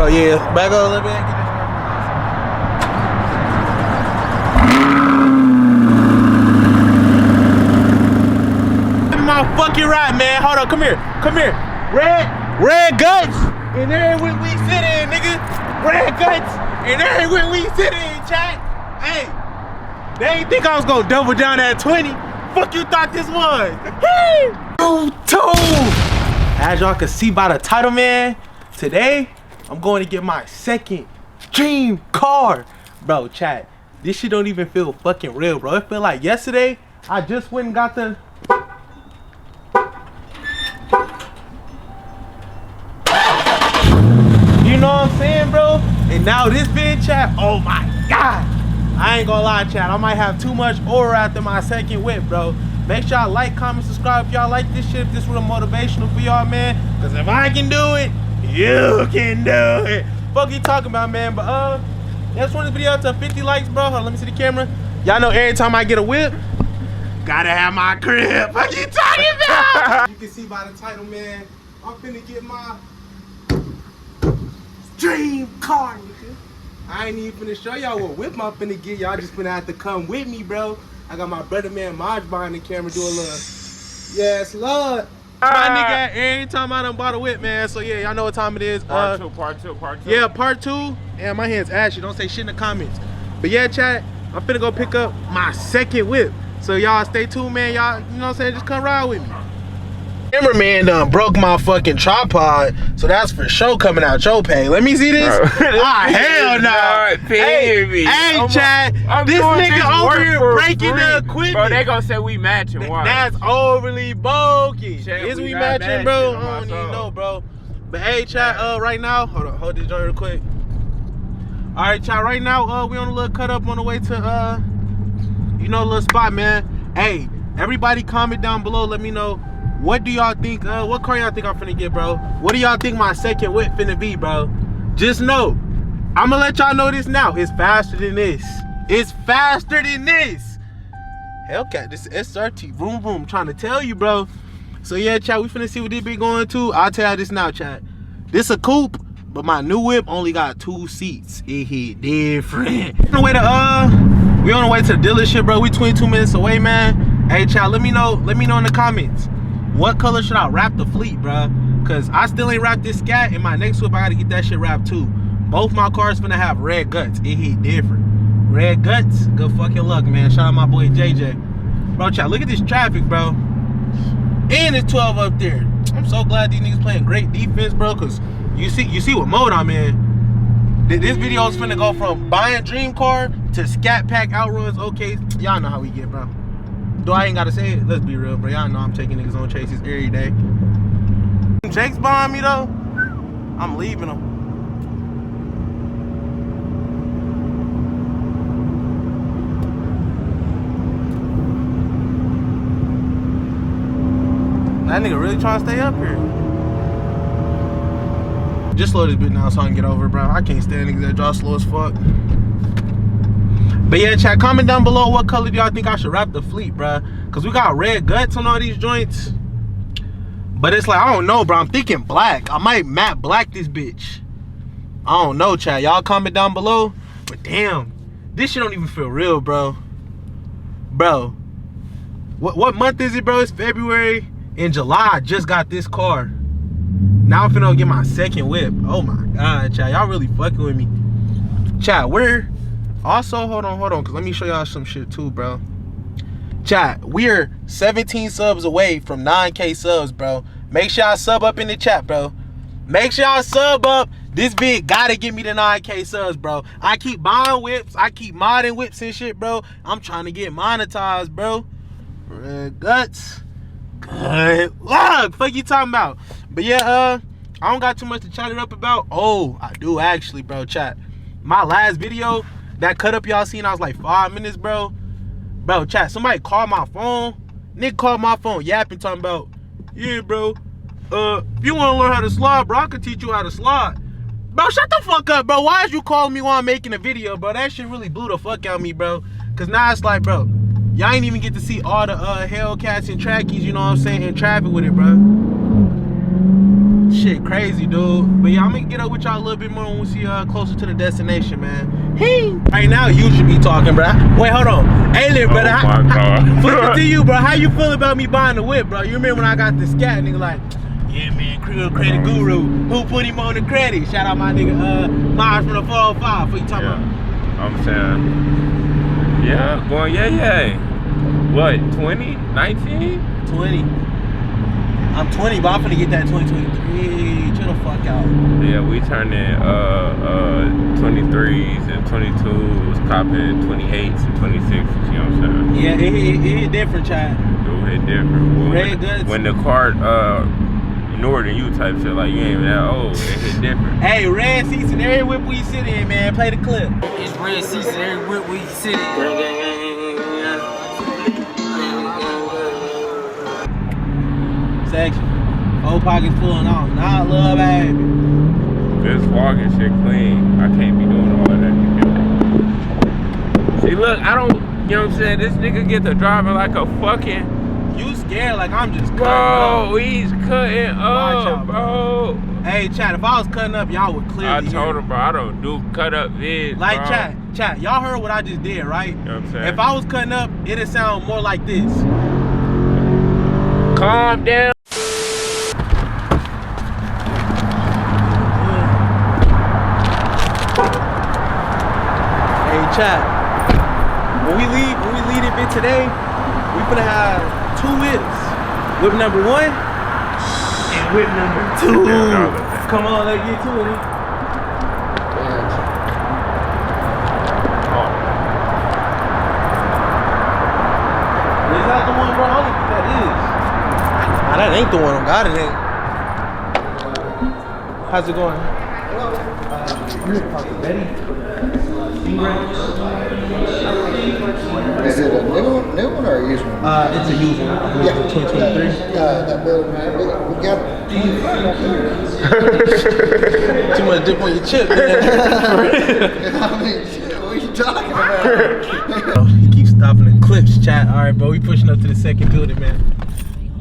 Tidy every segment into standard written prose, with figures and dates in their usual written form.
Bro, yeah, back up a little bit. Get this my fucking ride, man. Hold on, come here. Come here. Red guts. And there when we sit in, nigga. Red guts. And there when we sit in, chat. Hey, they ain't think I was gonna double down at 20. Fuck you thought this was. As y'all can see by the title, man, today I'm going to get my second dream car. Bro, chat, this shit don't even feel fucking real, bro. It feel like yesterday I just went and got the you know what I'm saying, bro? And now this bitch, chat, oh my god, I ain't gonna lie, chat, I might have too much aura after my second whip, bro. Make sure y'all like, comment, subscribe if y'all like this shit, if this was motivational for y'all, man. Cause if I can do it, you can do it. Fuck you talking about, man. But let's run this video to 50 likes, bro. Hold on, let me see the camera. Y'all know every time I get a whip, gotta have my crib. Fuck you talking about? You can see by the title, man, I'm finna get my dream car, nigga. I ain't even finna show y'all what whip I'm finna get. Y'all just finna have to come with me, bro. I got my brother, man, Maj behind the camera doing a little, yes, Lord. My nigga, every time I done bought a whip, man. So yeah, y'all know what time it is. Part two. Yeah, part 2. Yeah, my hand's ashy. Don't say shit in the comments. But yeah, chat, I'm finna go pick up my second whip. So y'all stay tuned, man. Y'all, you know what I'm saying? Just come ride with me. Cameraman done broke my fucking tripod, so that's for sure coming out your pay. Let me see this. Hell no. Hey, Chad, this nigga over here breaking the equipment. Bro, they gonna say we matching. Why? That's overly bulky. Is we matching, bro? I don't even know, bro. But hey, Chad, right now, hold this joint real quick. All right, Chad, right now, we on a little cut up on the way to, you know, a little spot, man. Hey, everybody comment down below. Let me know. What do y'all think, what car y'all think I'm finna get, bro? What do y'all think my second whip finna be, bro? Just know, I'ma let y'all know this now. It's faster than this. It's faster than this. Hellcat, this SRT, vroom vroom, trying to tell you, bro. So yeah, chat, we finna see what this be going to. I'll tell you this now, chat. This a coupe, but my new whip only got 2 seats. It hit different. We on the way to the dealership, bro. We 22 minutes away, man. Hey, chat, let me know in the comments. What color should I wrap the fleet, bro? Cause I still ain't wrapped this scat. In my next whip, I gotta get that shit wrapped too. Both my cars finna have red guts. It hit different. Red guts, good fucking luck, man. Shout out my boy JJ. Bro, chat, look at this traffic, bro. And it's 12 up there. I'm so glad these niggas playing great defense, bro. Cause you see what mode I'm in. This video is finna go from buying dream car to scat pack outruns. Okay, y'all know how we get, bro. Do I ain't gotta say it? Let's be real, bro. Y'all know I'm taking niggas on chases every day. Jake's behind me though. I'm leaving him. That nigga really trying to stay up here. Just slow this bit now so I can get over it, bro. I can't stand niggas that draw slow as fuck. But yeah, chat, comment down below what color do y'all think I should wrap the fleet, bro? Cause we got red guts on all these joints. But it's like, I don't know, bro. I'm thinking black. I might matte black this bitch. I don't know, chat. Y'all comment down below. But damn, this shit don't even feel real, bro. Bro, what month is it, bro? It's February. In July, I just got this car. Now I'm finna get my second whip. Oh my God, chat. Y'all really fucking with me. Chat, we're... Also, hold on, because let me show y'all some shit too, bro. Chat, we're 17 subs away from 9K subs, bro. Make sure y'all sub up in the chat, bro. Make sure y'all sub up. This vid gotta get me the 9K subs, bro. I keep buying whips. I keep modding whips and shit, bro. I'm trying to get monetized, bro. Red guts. Good luck. Fuck you talking about? But yeah, I don't got too much to chat it up about. Oh, I do actually, bro. Chat. My last video... That cut up y'all seen, I was like 5 minutes, bro. Bro, chat, somebody called my phone. Nick called my phone, yapping, talking about, yeah, bro, if you want to learn how to slide, bro, I can teach you how to slide. Bro, shut the fuck up, bro. Why is you calling me while I'm making a video, bro? That shit really blew the fuck out of me, bro. Cause now it's like, bro, y'all ain't even get to see all the Hellcats and trackies, you know what I'm saying, in traffic with it, bro. shit crazy, dude. But yeah, I'm gonna get up with y'all a little bit more when we see closer to the destination, man. Hey. Right now, you should be talking, bro. Wait, hold on. Hey, look, brother. Oh my God. Flip it to you, bro. How you feel about me buying the whip, bro? You remember when I got the scat, nigga, like, yeah, man, credit guru. Who put him on the credit? Shout out my nigga, Miles from the 405. What you talking about? I'm saying, yeah, going yeah. What, 20, 19? 20. I'm 20, but I'm finna get that 2023. Chill the fuck out. Yeah, we turning 23s and 22s, copping 28s and 26s, you know what I'm saying? Yeah, it hit different, child. It hit different. Well, Red goods. When the car newer than you type shit, like you ain't even that old, it hit different. Hey, red seats in every whip we sit in, man. Play the clip. It's red seats in every whip we sit in. Section. Old pockets pulling off. Not love, baby. This walking shit clean. I can't be doing all that. See, look, I don't, you know what I'm saying? This nigga get to driving like a fucking. You scared like I'm just cutting Bro, up. he's cutting Watch up, out, bro. Hey, chat, if I was cutting up, y'all would clearly I told hear. him, bro, I don't do cut up vids, Like, bro. chat, y'all heard what I just did, right? You know what I'm saying? If I was cutting up, it'd sound more like this. Calm down. Hey, chat, when we leave it bit today, we finna have 2 whips. Whip number 1 and whip number 2. Yeah, Come on, let's get to it. Is that the one, bro? I don't think that is. Nah, that ain't the one. On God, it ain't. How's it going? Betty? Stingray? Is it a new one or a used one? It's a used one. I believe it's 2023. That building, man. We got 25 up there. Too much dip on your chip, man. I mean, shit, what are you talking about? He keeps stopping the clips, chat. All right, bro, we pushing up to the second building, man.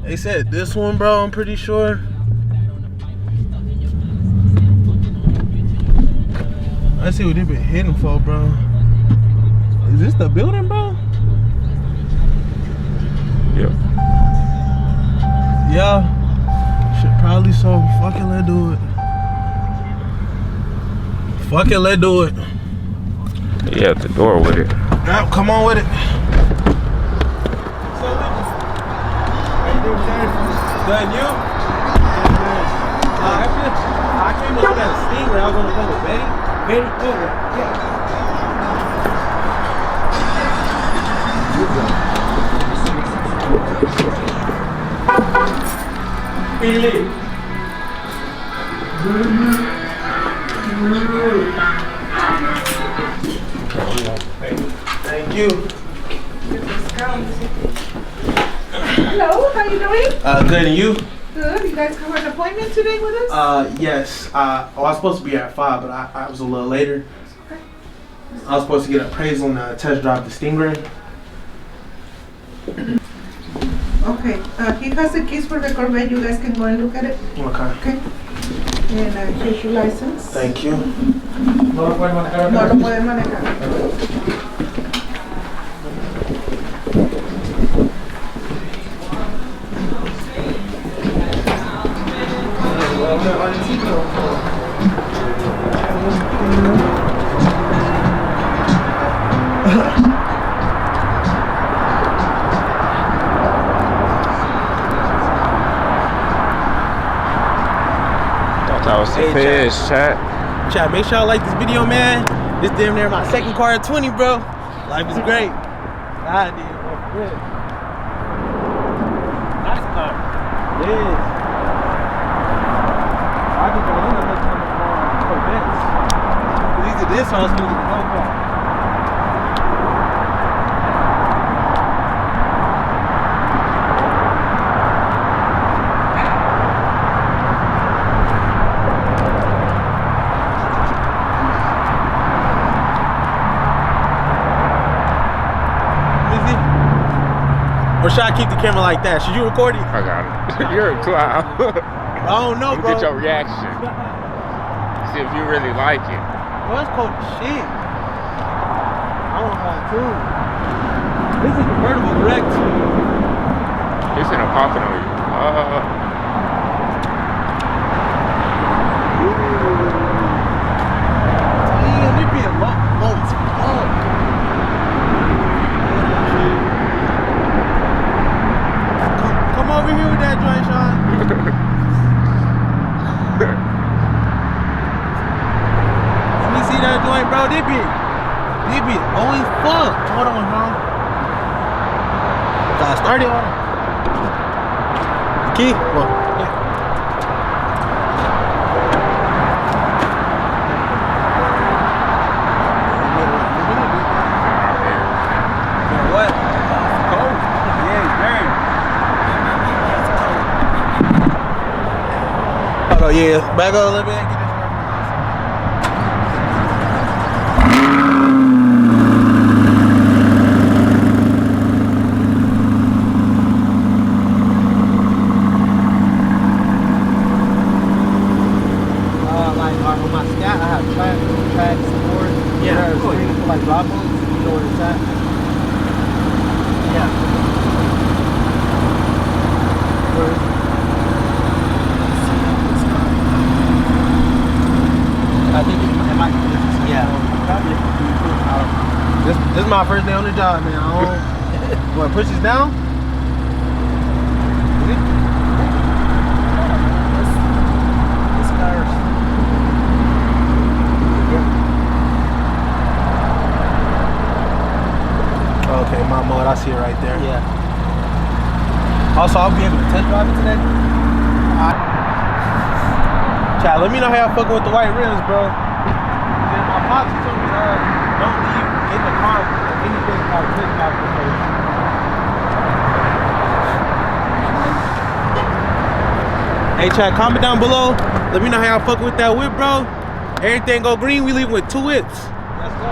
They said this one, bro, I'm pretty sure. Let's see what they been hitting for, bro. Is this the building, bro? Yep. Yeah. Should probably so. Fuck it, let's do it. Fuck it, let's do it. Yeah, at the door with it. Yep, come on with it. Good, you? I came up with that Stingray. I was on the phone with Betty. Betty, yeah. Really? Thank you. Hello, how you doing? Good, and you? Good. You guys have an appointment today with us? Yes. I was supposed to be at 5, but I was a little later. Okay. I was supposed to get appraisal and test drive the Stingray. Okay. He has the keys for the Corvette. You guys can go and look at it. Okay. Okay. And here's your license. Thank you. No lo puede manejar. That was the Hey, fish, chat. Chat, make sure y'all like this video, man. This damn near my second car at 20, bro. Life is great. God damn, bro. Good. Nice car. Yes. I think I end up looking at Corvettes. These are this one, I was going to get the whole car. Or should I keep the camera like that? Should you record it? I got it. You're a clown. I don't know, bro. Get your reaction. See if you really like it. Bro, it's cold as shit. I don't have to. This is convertible, correct? It's in a popping on you. Damn, they being low as fuck. Come over here with that joint, Sean. Let me see that joint, bro. They be low as fuck. Hold on, bro. Got started on it. The key? Well, yeah. What? Cold? Yeah, it's very. Hold on, yeah. Back up a little bit. Get this on my scat, I have track support. Yeah, for like roadblocks. You know where it's at? Yeah. I think it might be this. Yeah. This is my first day on the job, man. I don't. What, push this down? Is it? This car's. Okay, my mode, I see it right there. Yeah. Also, I'll be able to test drive it today. Chat, let me know how y'all fucking with the white rims, bro. Then my pops told me, don't leave in the car with anything called clickbait before. Hey, chat, comment down below. Let me know how y'all fucking with that whip, bro. Everything go green, we leave with 2 whips. Let's go.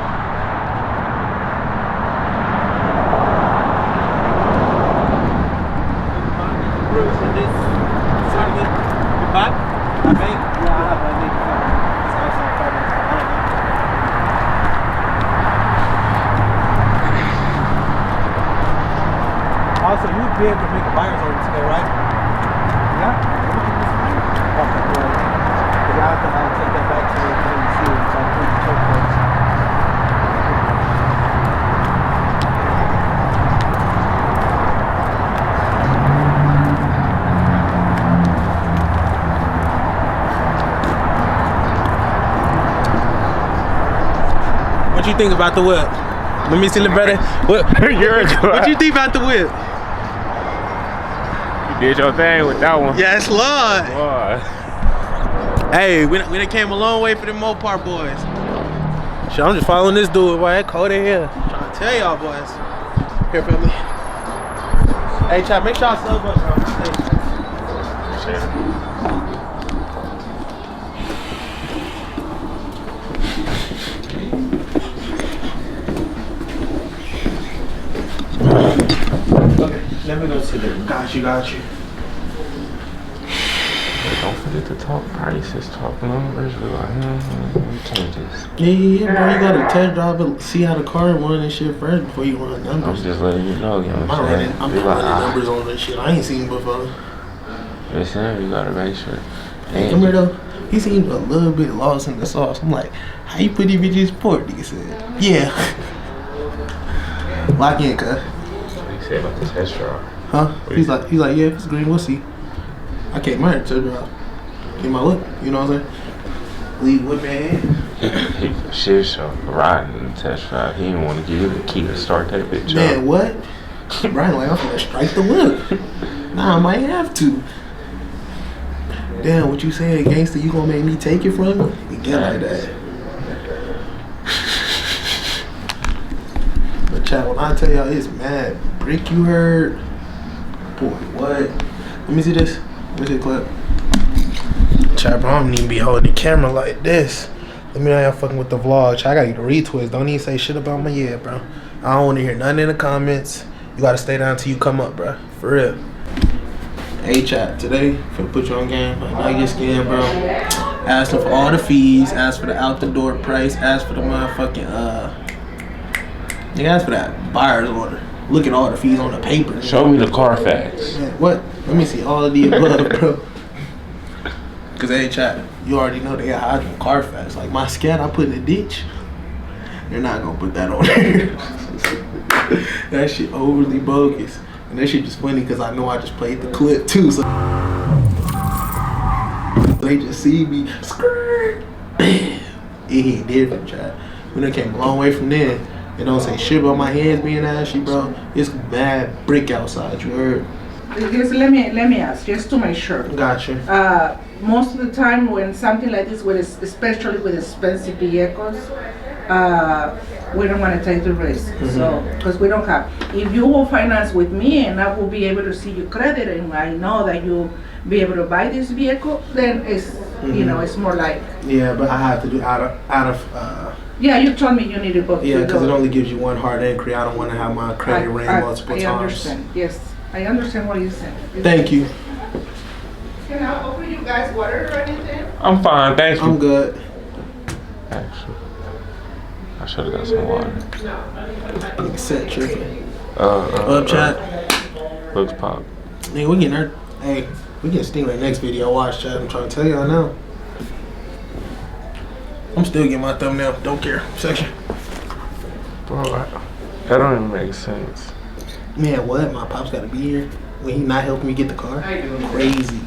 Also, you'd be able to make a buyer's order today, right? Yeah? Okay, well, because I have to take that back to the see it, so I put the choke points. What you think about the whip? Let me see the better. What you think about the whip? You did your thing with that one. Yes, Lord. Boy. Hey, we done came a long way for them Mopar boys. Shit, I'm just following this dude, boy. It's cold in here. Trying to tell y'all boys. Here, family. Hey, chat, make sure I sub us, bro. Shit. Let me go sit there. Got you. Don't forget to talk prices, talk numbers. We're like, changes. Yeah, bro. You gotta test drive it, see how the car run and shit first before you run numbers. I'm just letting you know, you know what I'm saying? I'm not running numbers on this shit. I ain't seen before. Listen, you gotta make sure. Hey, come here though. He seemed a little bit lost in the sauce. I'm like, how you put these bitches sport? He said, yeah. Lock in, cuz. Say about the test drive. Huh? He's like, yeah, if it's green, we'll see. I can't mind test drive. Get my whip, you know what I'm saying? Leave whip in hand. He shit show riding in the test drive. He didn't want to give you the key to start that bitch Man, up. what? Brian like, I'm gonna strike the whip. Nah, I might have to. Damn, what you saying, gangster? You gonna make me take it from you? You get like that. But chat, when I tell y'all it's mad brick you heard, boy, what? Let me see this. Let me see the clip. Chat, bro, I don't even be holding the camera like this. Let me know y'all fucking with the vlog. Chat, I gotta get a retwist. Don't even say shit about my yeah, bro. I don't want to hear nothing in the comments. You gotta stay down till you come up, bro. For real. Hey chat, today finna put you on game. I know you get scammed, bro. Asking for all the fees, ask for the out the door price, ask for the motherfucking ask for that buyer's order. Look at all the fees on the paper. Show me the Carfax. Man, what? Let me see all of the above, bro. Cause hey chat, you already know they got hydrant Carfax. Like my scat I put in the ditch. They're not gonna put that on there. That shit overly bogus. And that shit just funny because I know I just played the clip too. So they just see me, skirt, bam. It hit different, chat. We done came a long way from there. It don't say shit about my hands being ashy, bro. It's bad brick outside, you heard? Just let me ask, just to make sure. Gotcha. Most of the time when something like this, especially with expensive vehicles, we don't want to take the risk. So, because we don't have. If you will finance with me and I will be able to see your credit and I know that you'll be able to buy this vehicle, then it's, you know, it's more like. Yeah, but I have to do out of yeah, you told me you needed both. yeah, because it only gives you one hard entry. I don't want to have my credit ring multiple times. I understand. Yes, I understand what you said. Thank you. Can I offer you guys water or anything? I'm fine, thank you. I'm good. Actually, I should have got some water. Nigga set tripping. Up chat. Looks pop. Nigga, we getting her. Hey, we getting Stingray next video. Watch chat. I'm trying to tell y'all now. I'm still getting my thumbnail. Don't care. Section. Bro, that don't even make sense. Man, what? My pop's got to be here when he not helping me get the car. Crazy.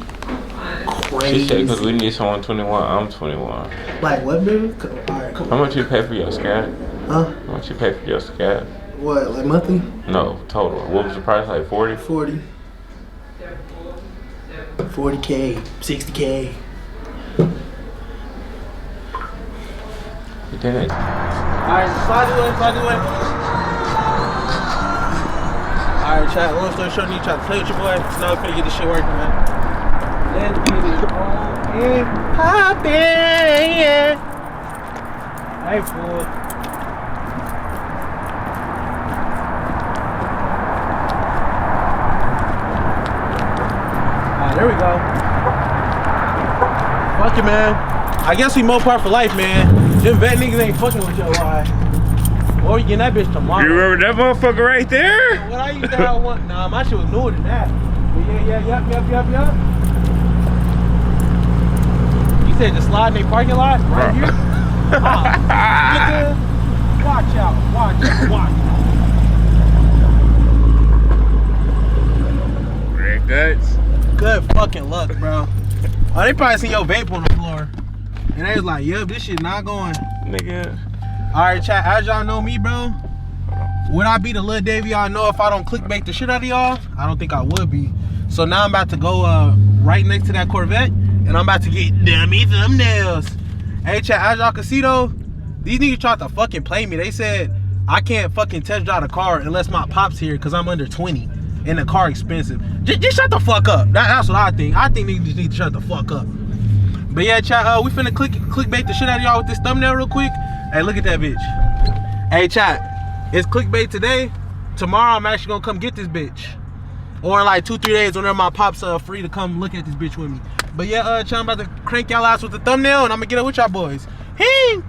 She said because we need someone 21. I'm 21. Like what, baby? Alright, come on. How much you pay for your scat? Huh? How much you pay for your scat? What? Like monthly? No, total. What was the price? Like 40? 40. 40K. 60K. You didn't. Alright, slide away. Alright, chat. Long story short, you try to play with your boy. Now we're gonna get this shit working, man. Let's get it on and poppin', yeah. Hey, fool. Alright, there we go. Fuck it, man. I guess we Mopar for life, man. Them vet niggas ain't fucking with your eye. Or you getting that bitch tomorrow. You remember that motherfucker right there? What I used to have one. Nah, my shit was newer than that. But yup. You said just slide in the parking lot right here? Nigga, watch out. Red guts. Good fucking luck, bro. Oh, they probably seen your vape on the floor. And they was like, yup, this shit not going. Nigga. Alright, chat, as y'all know me, bro, would I be the little Davy y'all know if I don't clickbait the shit out of y'all? I don't think I would be. So now I'm about to go right next to that Corvette, and I'm about to get dummy thumbnails. Hey, chat, as y'all can see, though, these niggas tried to fucking play me. They said I can't fucking test drive a car unless my pop's here because I'm under 20, and the car expensive. Just shut the fuck up. That's what I think. I think niggas just need to shut the fuck up. But yeah, chat, we finna clickbait the shit out of y'all with this thumbnail real quick. Hey, look at that bitch. Hey, chat, it's clickbait today. Tomorrow, I'm actually gonna come get this bitch. Or in like 2-3 days, whenever my pop's free to come look at this bitch with me. But yeah, chat, I'm about to crank y'all ass with the thumbnail, and I'm gonna get up with y'all boys. Hey!